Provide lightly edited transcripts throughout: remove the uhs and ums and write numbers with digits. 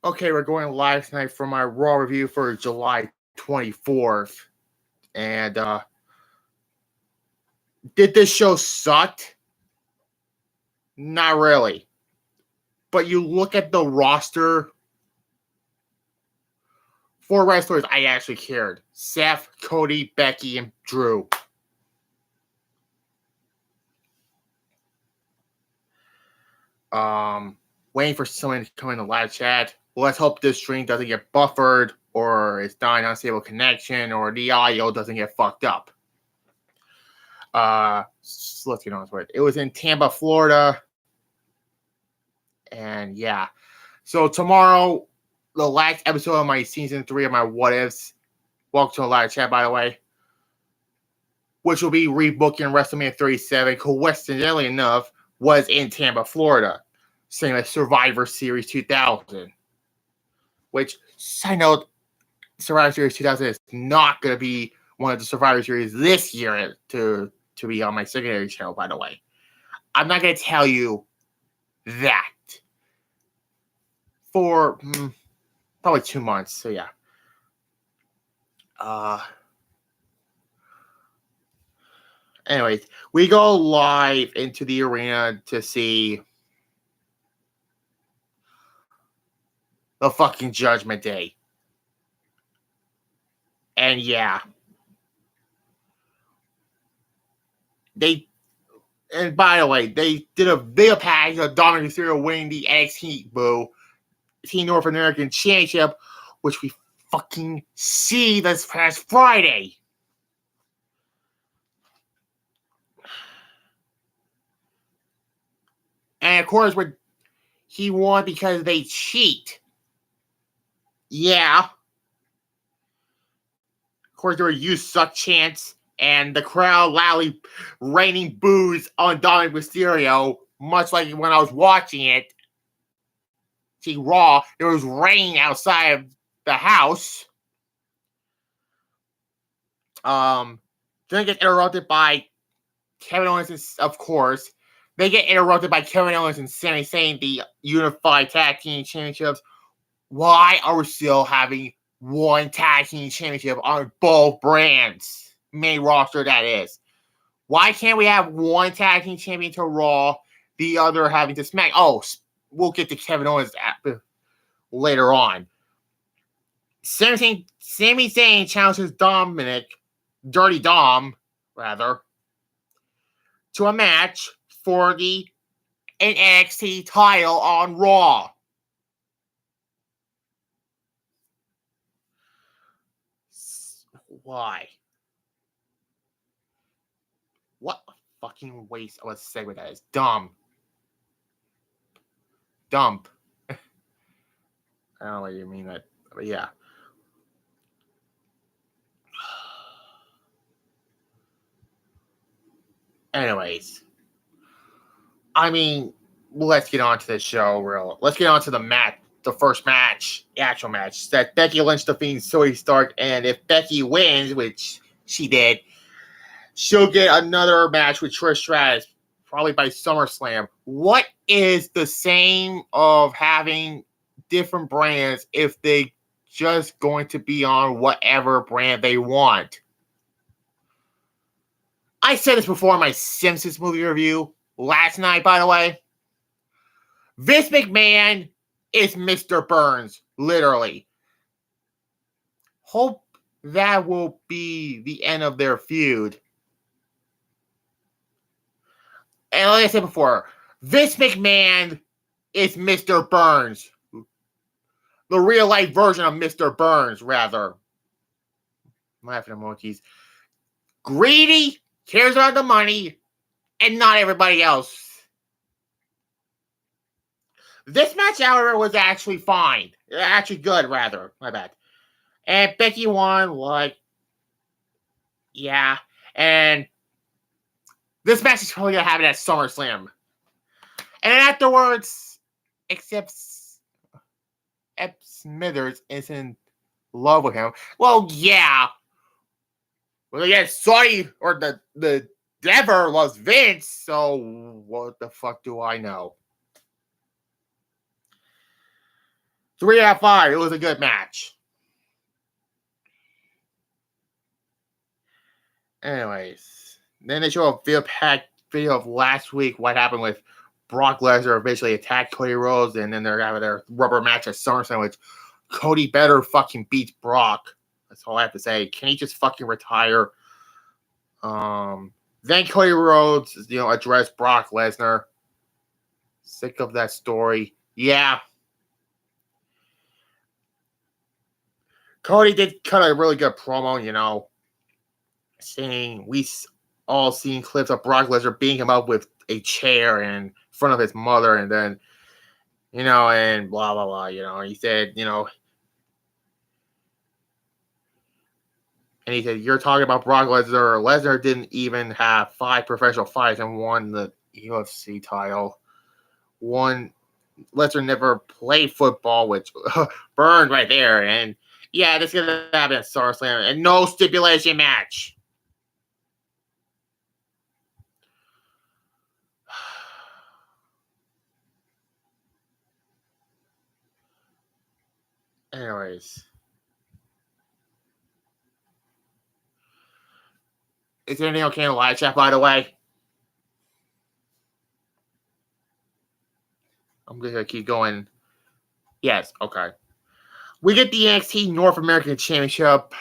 Okay, we're going live tonight for my Raw review for July 24th. And did this show suck? Not really. But you look at the roster, 4 wrestlers I actually cared. Seth, Cody, Becky, and Drew. Waiting for someone to come in the live chat. Let's hope this stream doesn't get buffered, or it's not an unstable connection, or the audio doesn't get fucked up. So let's get on with it. It was in Tampa, Florida. And yeah. So tomorrow, the last episode of my season 3 of my What Ifs. Welcome to the live chat, by the way. Which will be rebooking WrestleMania 37, coincidentally enough, was in Tampa, Florida. Same as Survivor Series 2000. Which, side note, Survivor Series 2000 is not going to be one of the Survivor Series this year to be on my secondary channel, by the way. I'm not going to tell you that for probably 2 months. So, yeah. Anyways, we go live into the arena to see the fucking Judgment Day. And yeah. And by the way, they did a video package of Dominic Mysterio winning the NXT North American Championship, which we fucking see this past Friday. And of course, he won because they cheat. Yeah. Of course, there were "You Suck" chants, and the crowd loudly raining boos on Dominic Mysterio, much like when I was watching it. See, Raw, there was rain outside of the house. Then they get interrupted by Kevin Owens, of course. They get interrupted by Kevin Owens and Sami Zayn, the Unified Tag Team Championships. Why are we still having one Tag Team Championship on both brands? Main roster, that is. Why can't we have one Tag Team Champion to Raw, the other having to Smack? Oh, we'll get to Kevin Owens later on. Sami Zayn challenges Dirty Dom, rather, to a match for the NXT title on Raw. Why? What a fucking waste of a segment that is. Dumb. Dump. I don't know what you mean, but yeah. Anyways, I mean, let's get on to the show. Let's get on to the first match, the actual match. That Becky Lynch defeats Zoe Stark, and if Becky wins, which she did, she'll get another match with Trish Stratus, probably by SummerSlam. What is the same of having different brands if they just going to be on whatever brand they want? I said this before in my Simpsons movie review last night, by the way. Vince McMahon is Mr. Burns, literally. Hope that will be the end of their feud. And like I said before, Vince McMahon is Mr. Burns. The real-life version of Mr. Burns, rather. I'm laughing at emojis. Greedy, cares about the money, and not everybody else. This match, however, was actually fine. Actually good, rather. My bad. And Becky won, yeah. And this match is probably going to happen at SummerSlam. And then afterwards, except Ep Smithers is in love with him. Well, yeah. Well, yeah, Saudi or the Dever loves Vince, so what the fuck do I know? 3 out of 5. It was a good match. Anyways, then they show a video of last week what happened with Brock Lesnar eventually attacked Cody Rhodes, and then they're having their rubber match at SummerSlam, which Cody better fucking beats Brock. That's all I have to say. Can he just fucking retire? Then Cody Rhodes, addressed Brock Lesnar. Sick of that story. Yeah. Cody did cut a really good promo, saying we all seen clips of Brock Lesnar beating him up with a chair in front of his mother, and then, and blah, blah, blah, he said, and he said, you're talking about Brock Lesnar. Lesnar didn't even have 5 professional fights and won the UFC title. Lesnar never played football, which burned right there. And yeah, this is going to happen at SummerSlam. And no stipulation match. Anyways. Is there anything okay in the live chat, by the way? I'm going to keep going. Yes, okay. We get the NXT North American Championship.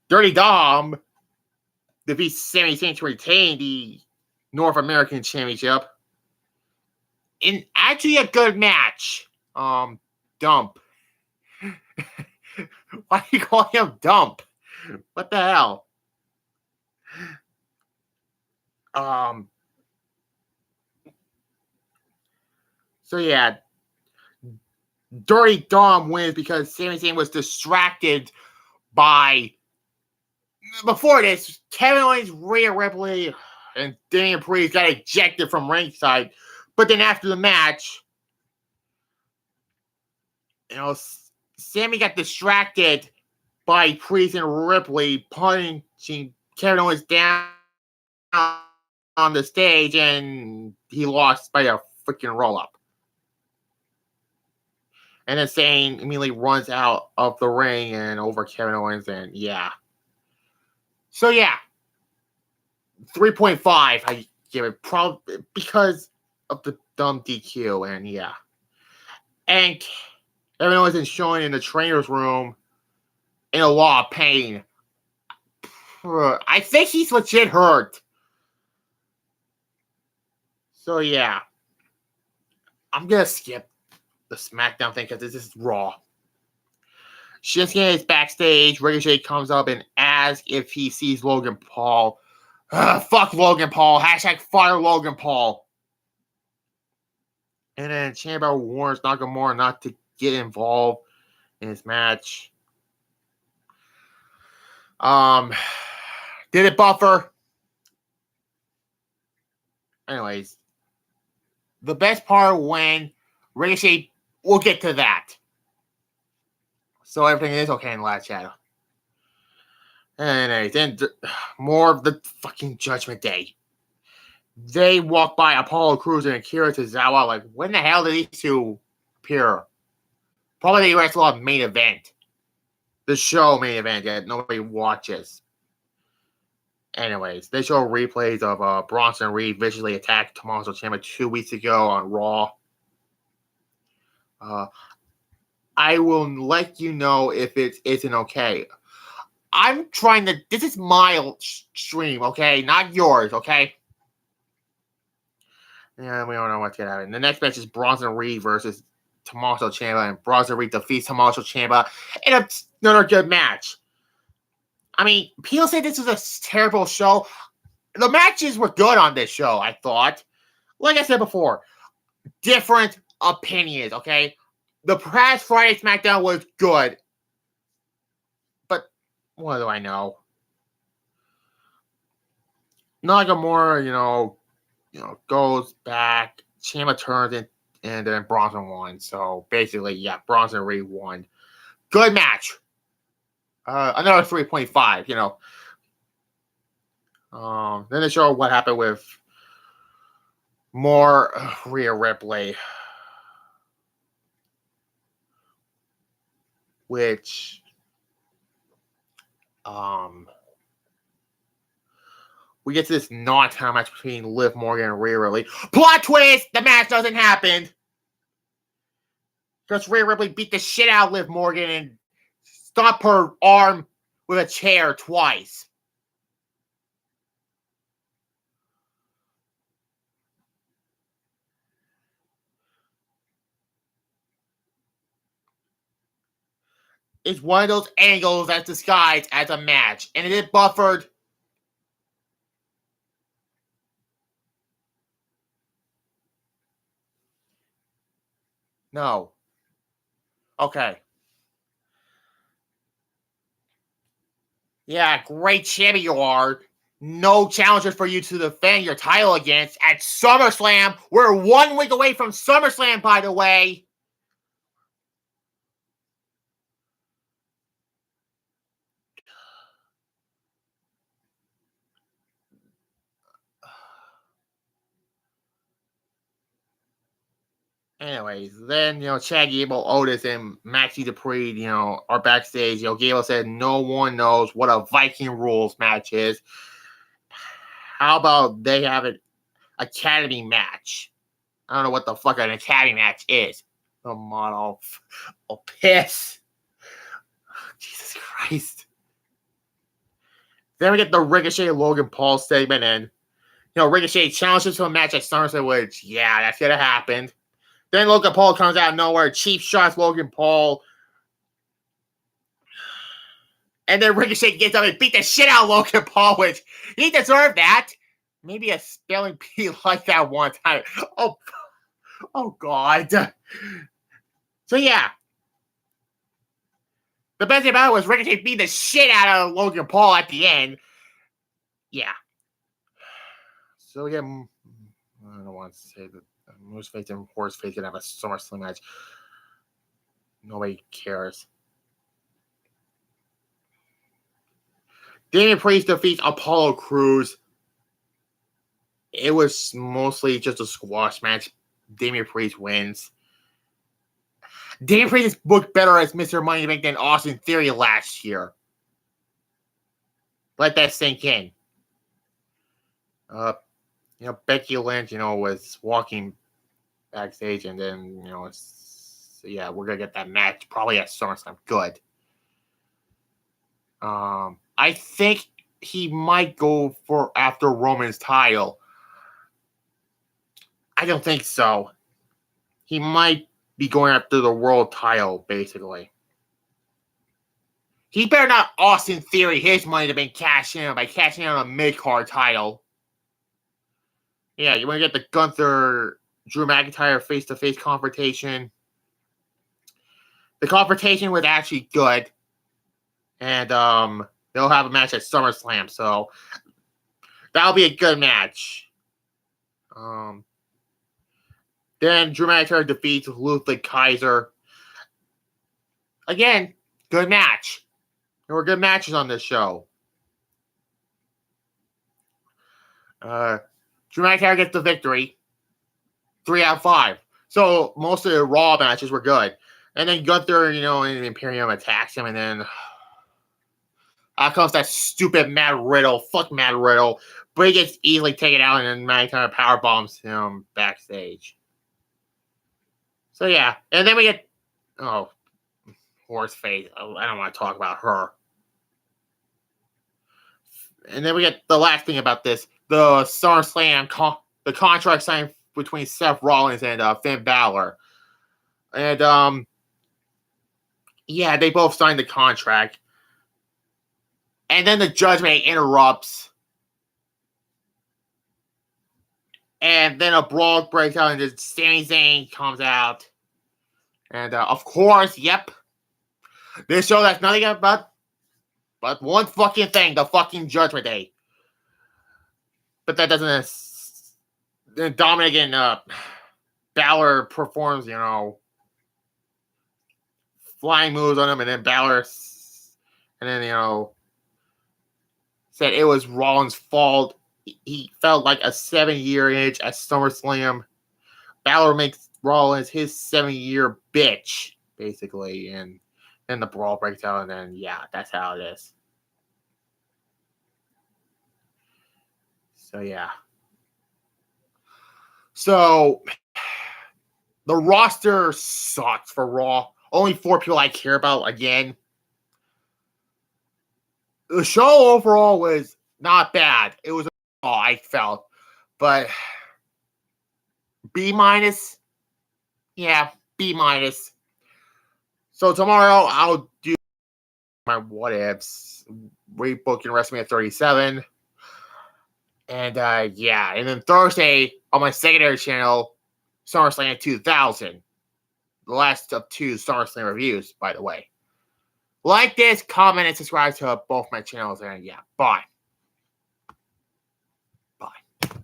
Dirty Dom defeats Sami Zayn to retain the North American Championship. In actually a good match. Dump. Why do you call him Dump? What the hell? So yeah, Dirty Dom wins because Sami Zayn was distracted by, before this, Kevin Owens, Rhea Ripley, and Damian Priest got ejected from ringside. But then after the match, Sammy got distracted by Priest and Ripley punching Kevin Owens down on the stage, and he lost by a freaking roll-up. And then Zayn immediately runs out of the ring and over Kevin Owens, and yeah. So yeah, 3.5 I give it, probably because of the dumb DQ, and yeah. And Kevin Owens is showing in the trainer's room in a lot of pain. I think he's legit hurt. So yeah, I'm gonna skip the SmackDown thing because this is Raw. Shinsuke is backstage. Ricochet comes up and asks if he sees Logan Paul. Fuck Logan Paul. Hashtag fire Logan Paul. And then Chamber warns Nakamura not to get involved in his match. Did it buffer? Anyways, the best part when Ricochet, we'll get to that. So everything is okay in the last shadow. Anyways, then more of the fucking Judgment Day. They walk by Apollo Crews and Akira Tozawa. Like, when the hell did these two appear? Probably they wrestle on main event. The show main event that nobody watches. Anyways, they show replays of Bronson Reed visually attacked Tommaso Ciampa 2 weeks ago on Raw. I will let you know if it isn't okay. I'm trying to... This is my stream, okay? Not yours, okay? Yeah, we don't know what's going to happen. The next match is Bronson Reed versus Tommaso Ciampa, and Bronson Reed defeats Tommaso Ciampa in another good match. I mean, people say this was a terrible show. The matches were good on this show, I thought. Like I said before, different opinions, okay? The past Friday SmackDown was good. But what do I know? Nakamura, goes back. Ciampa turns it, and then Bronson won. So basically, yeah, Bronson Reed won. Good match. Another 3.5, Then they show what happened with more Rhea Ripley. which we get to this non-title match between Liv Morgan and Rhea Ripley. Plot twist! The match doesn't happen. Because Rhea Ripley beat the shit out of Liv Morgan and stomped her arm with a chair twice. It's one of those angles that's disguised as a match. And it is buffered. No. Okay. Yeah, great champion you are. No challengers for you to defend your title against at SummerSlam. We're 1 week away from SummerSlam, by the way. Anyways, then, Chad Gable, Otis, and Maxie Dupree, are backstage. Gable said no one knows what a Viking Rules match is. How about they have an Academy match? I don't know what the fuck an Academy match is. The model. Oh, piss. Jesus Christ. Then we get the Ricochet Logan Paul segment, and, Ricochet challenges to a match at SummerSlam, which, yeah, that's gonna happen. Then Logan Paul comes out of nowhere, cheap shots Logan Paul. And then Ricochet gets up and beat the shit out of Logan Paul, which he deserved that. Maybe a spelling bee like that one time. Oh God. So yeah. The best thing about it was Ricochet beat the shit out of Logan Paul at the end. Yeah. So yeah, I don't want to say that. Moose Face and Horse Face gonna have a SummerSlam match. Nobody cares. Damian Priest defeats Apollo Crews. It was mostly just a squash match. Damian Priest wins. Damian Priest booked better as Mr. Money in the Bank than Austin Theory last year. Let that sink in. Becky Lynch, was walking backstage, and then, we're gonna get that match probably at SummerSlam. Good. I think he might go for after Roman's title. I don't think so. He might be going after the world title, basically. He better not Austin Theory his money to be cashing in by cashing in on a mid-card title. Yeah, you want to get the Gunther Drew McIntyre face-to-face confrontation. The confrontation was actually good. And they'll have a match at SummerSlam, so that'll be a good match. Then Drew McIntyre defeats Ludwig Kaiser. Again, good match. There were good matches on this show. Drew McIntyre gets the victory. 3 out of 5. So most of the Raw matches were good. And then Gunther, in Imperium attacks him, and then out comes that stupid Matt Riddle. Fuck Matt Riddle. But he gets easily taken out, and then McIntyre power bombs him backstage. So yeah. And then we get Horseface. I don't want to talk about her. And then we get the last thing about this. The SummerSlam, the contract signed between Seth Rollins and Finn Balor. And, yeah, they both signed the contract. And then the Judgment interrupts. And then a brawl breaks out, and Sami Zayn comes out. And, of course, yep. This show has nothing but one fucking thing, the fucking Judgment Day. But that doesn't... Then Dominic and Balor performs, flying moves on him, and then Balor... And then, said it was Rollins' fault. He felt like a 7-year itch at SummerSlam. Balor makes Rollins his 7-year bitch, basically. And and the Brawl breakdown, and then yeah, that's how it is. So yeah. So the roster sucks for Raw. Only 4 people I care about again. The show overall was not bad. It was I felt, but B minus. Yeah, B minus. So tomorrow I'll do my what ifs, rebooking WrestleMania 37, and yeah, and then Thursday on my secondary channel, SummerSlam 2000, the last of 2 SummerSlam reviews, by the way. Like this, comment, and subscribe to both my channels, and yeah, bye.